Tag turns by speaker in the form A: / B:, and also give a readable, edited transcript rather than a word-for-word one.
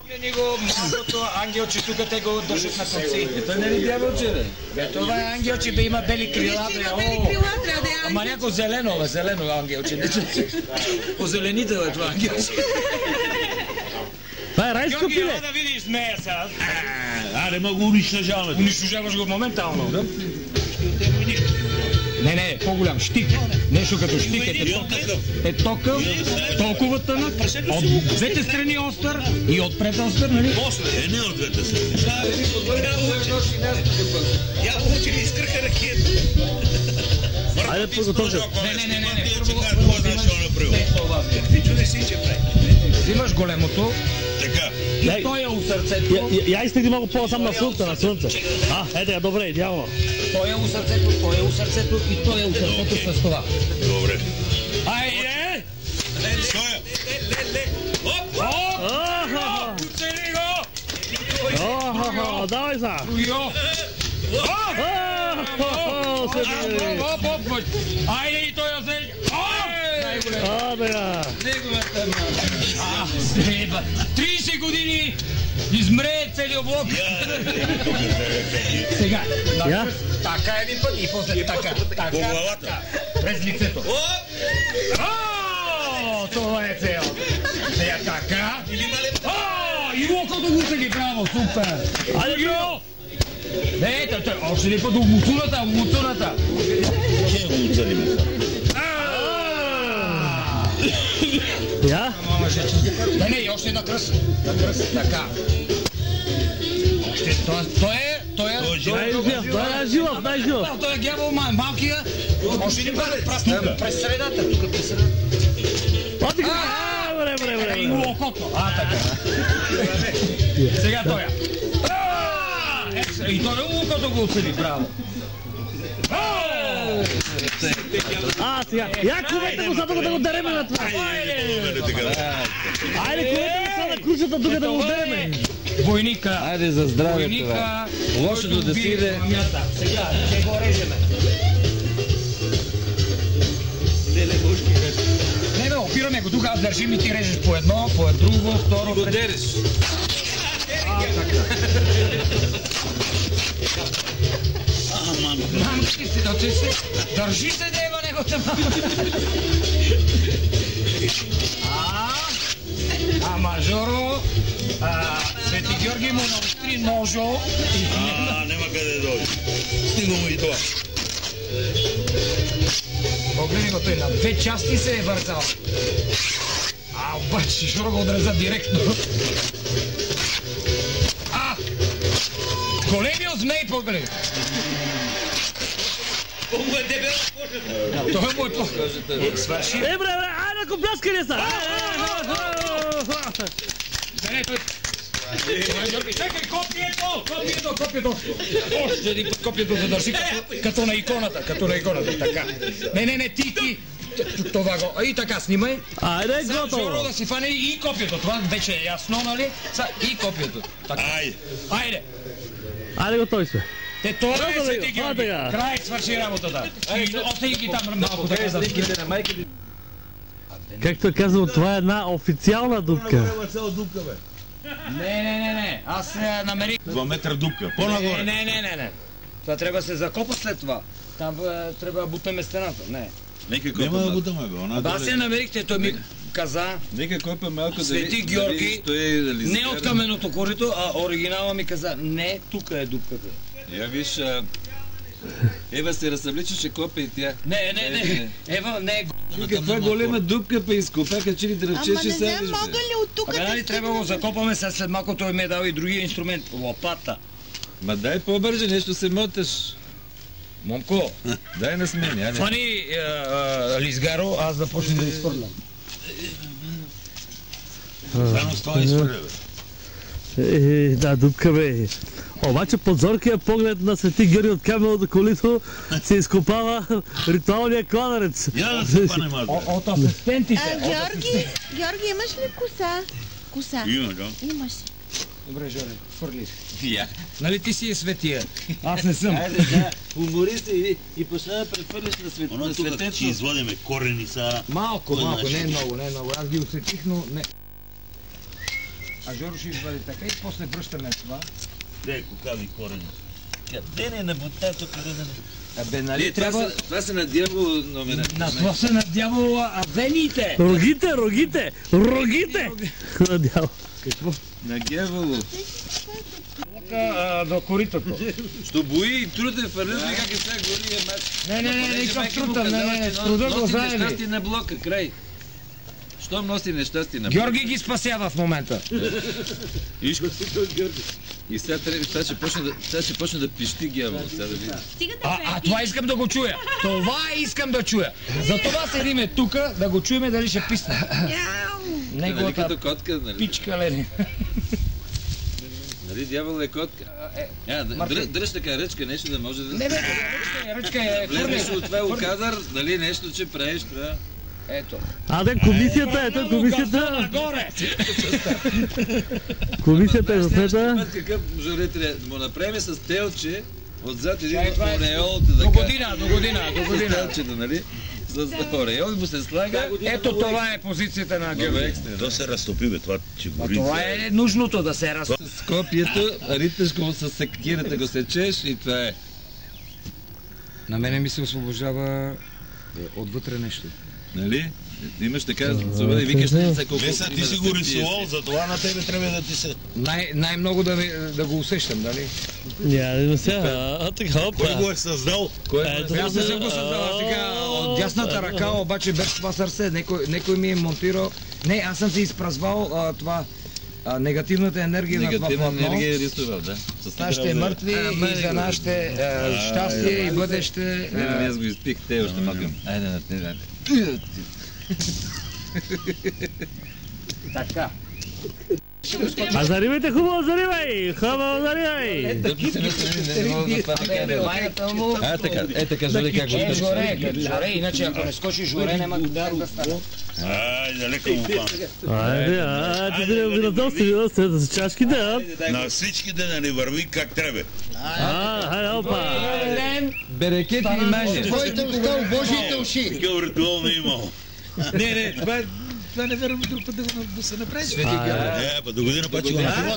A: Малкото ангелче тук те го държат на конци.
B: Той не е дяволче, бе.
A: Това е ангелче, бе, има бели крила, бе. Ама някакво зелено, бе, зелено ангелче. Озеленител е това ангелче.
C: Това е райско пиле.
A: Георги, да видиш смея сега.
B: Аре, ма го унищожаваме.
A: Унищожаваш го моментално. Не, по-голям щик. Нещо като щик е токъл, толкова тънък, от двете страни остър и отпред остър, нали?
B: Не от двете страни.
D: Я получи ли изкърка ракета?
C: Айде подготовка.
A: Не.
D: Какви чудеси ще прави?
A: Взимаш големото и той е у сърцето.
C: Я изтегни малко по-сам на слънце. Ето, добре, идеално.
A: Той е у сърцето и той е у сърцето с това.
B: Добре.
A: Айде!
B: Стоя!
A: Уцели го!
C: Давай са!
A: Айде и той я взели! 30 години измре целият блок. Сега, така един път и после така.
B: По главата.
A: През лицето. Това е цел. Сега така. И локото го цели, браво, супер. Айде, браво! Не, още един път обмуцуната.
B: Ще го уцелим.
C: Я?
A: Не, още една кръст. Така. Още, той е
C: Най-жив.
A: Той е гявол малкия. Още един път през средата. Тук през средата. И локото. Така. Сега той е. И той е локото го оцели, браво.
C: Сега. Я кумете го сега да го дереме на това. Айде, кумете го сега на крушата тук да го дереме.
A: Войника.
E: Айде за здраве това. Лошото да си иде.
A: Сега, ще го режеме. Не, опираме го тук, аз държим и ти режеш по едно, по друго, второ,
B: го дереш.
A: Мамки си, да ти си. Държи се, дева, негота мамка. Мажоро, Свети Георги му наустри ножо.
B: Нема къде да дойде. Стига му и това.
A: Погледни го той, на две части се е вързал. Обаче Жоро го отреза директно. Големият змей, погледни.
D: Колко е дебел кожата?
A: Той му е по... Свърши.
C: Бре, айде, ако бляскали са!
A: Чакай, копието! Още един път копието да държи като на иконата, така. Не, ти. Това го... И така, снимай.
C: Айде,
A: готово.
C: готово.
A: Да си фане и копието. Това вече е ясно, нали? И копието. Айде.
C: Айде, готови сме.
A: Това е Свети Георги. Край, свърши работата. Остави ги там малко така за...
C: Както казвам, това е една официална дупка.
A: Не. Аз намерих...
B: 2 метра дупка. По-нагоре.
A: Не. Това трябва да се закопа след това. Там трябва да бутаме стената. Не.
B: Няма да бутаме, бе.
A: Аз я намерихте, той ми каза...
E: Нека копа малко
A: Свети Георги, не от каменното корито, а оригинала ми каза, не, тук е дупката.
E: Я виж, Ева се разсъблича, че копе и тя.
A: Не. Ева, не.
E: Каква голема дупка па изкопа, че ли дръвчеше сега.
F: Ама не знам, мога ли от тук да
A: нали трябва го закопаме, след малко той ми е дал и другия инструмент, лопата.
E: Ма дай по-бърже, нещо се моташ.
A: Момко,
E: дай на смени,
A: фани лизгаро, аз да почнем да изхвърлям.
B: Само с това изхвърля, бе.
C: Да, дупка, бе. Обаче под зоркия поглед на Свети Георги от каменото колито се изкопава ритуалния кладенец.
B: Я да се пане малко.
A: От асистентите.
F: Георги, имаш ли коса?
B: Има, да.
F: Имаш.
A: Добре, Жоре, хвърли. Нали ти си е светия? Аз не съм.
E: Айде, да, умори се и почна да прехвърляш на светето.
B: Оно тук ще изводиме корени са...
A: Малко, не е много. Аз ги усетих, но не. А Жоро ще извади така и после връщаме това.
B: Де, кукави корени.
D: Къде не набута тук?
A: Абе, нали трябва...
E: Това са на дявол номера.
A: На това са на дявола авените!
C: Рогите! На дявол.
A: Какво?
E: На дявол.
A: До коритото.
E: Що бои и труде, фърлят ли как е сега гори е мат.
A: Не, никакъв труд, не, труда го
E: Носи
A: заеби.
E: нещастие на блока, край. Щом носи нещастие на блока.
A: Георги ги спасява в момента.
E: Виж го. И сега ще почне да пищи дявол.
A: Това искам да го чуя. Това искам да чуя. Затова седиме тук, да го чуеме дали ще писне.
E: Нали
A: Неговата
E: като котка, нали?
A: пичка Лени.
E: Нали дявол е котка? Дръж така ръчка, нещо да може да...
A: Не, ръчка е
E: Влезеш
A: фурли.
E: от това кадър, нали нещо, че правиш това.
A: Ето.
C: Комисията.
A: Нагоре.
C: Комисията е заснета.
E: Какъв журе трябва да му направим с телче, отзад един
A: Това е
E: ореол.
A: До година.
E: Телчето, нали? С ореол му се слага.
A: Ето това е позицията на Георги.
B: Да се разтопи, бе, това че гори.
A: Това е нужното да се разтопи.
E: С копието, риташ го с секирата, го сечеш и това е.
A: На мене ми се освобождава отвътре нещо.
E: Нали? Имаш така зубе и викаш на деца колко...
B: Меса, ти си го рисувал, затова на тебе трябва да ти се...
A: Най-много да го усещам, дали?
C: Няма сега. Така,
B: Кой го е създал?
A: Аз не съм го създал сега от дясната ръка, обаче без това сърце. Някой ми е монтирал. Не, аз съм си изпразвал това негативната енергия на това
E: Негативна
A: платно.
E: енергия е рисувал, да.
A: Нашите мъртви и за нашите щастие и бъдеще.
E: Аз го изпих, те още макам. Айде.
A: Така.
C: Заривайте хубаво, заривай! Хубаво, заривай!
E: Не мога да това така. Така, журе как го
A: Жоре, иначе ако не скочиш жоре, няма как да стане.
B: Айде, леко му пан.
C: Айде, ти да винодолствени с чашките,
B: На всички да не върви как трябва.
C: хайде, опа!
E: Берекет и мanje.
A: Твоите уста, Божиите уши.
B: Такъв ритуал не е имал.
D: Не, това не вярвам друг път да се направи.
B: Па до година път ще го направи.